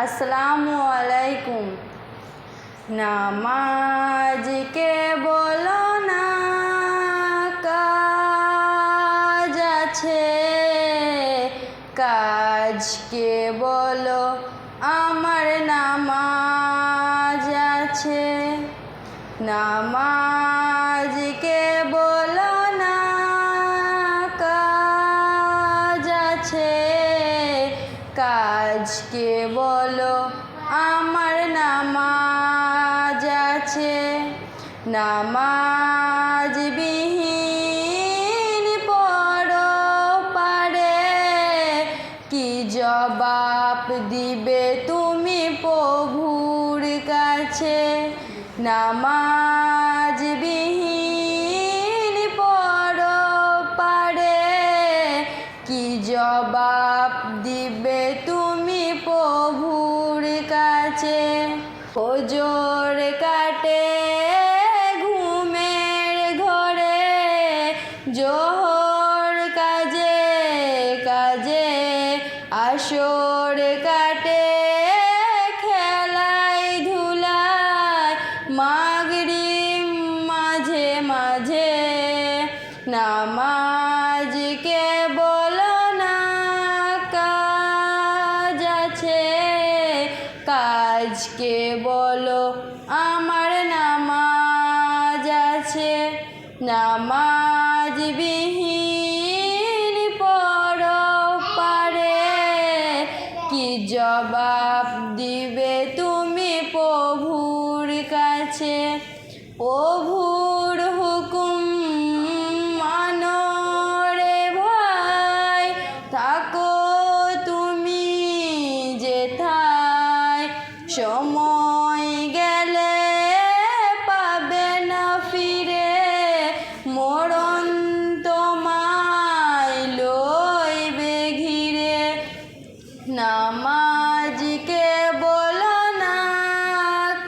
আসসালামু আলাইকুম। নামাজকে বলো না কাজ আছে, কাজকে বলো আমার নামাজ আছে। নামাজকে বলো না কাজ আছে, কাজকে বলো আমার নামাজ আছে। নামাজ বিহীন পরপারে কি জবাব দিবে তুমি প্রভুর কাছে? নামাজ বিহীন পরপারে কি জবাব দিবে তুমি প্রভুর কাছে? ফজর কাটে ঘুমের ঘরে, জোহর কাজে কাজে, আসর কাটে খেলায় ধুলায়, মাগরিব মাঝে মাঝে। নামাজকে বলো না কাজ আছে, কাজকে বলো আমার নামাজ আছে। নামাজ বিহীন পরপারে কি জবাব দিবে তুমি প্রভুর কাছে? প্রভুর হুকুম মানো রে ভাই, থাকো তুমি যেথায়, সময় গেলে পাবে না ফিরে, মরণ তোমায় লইবে ঘিরে। নামাজকে বলো না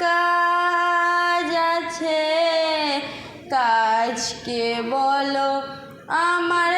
কাজ আছে, কাজকে বলো আমার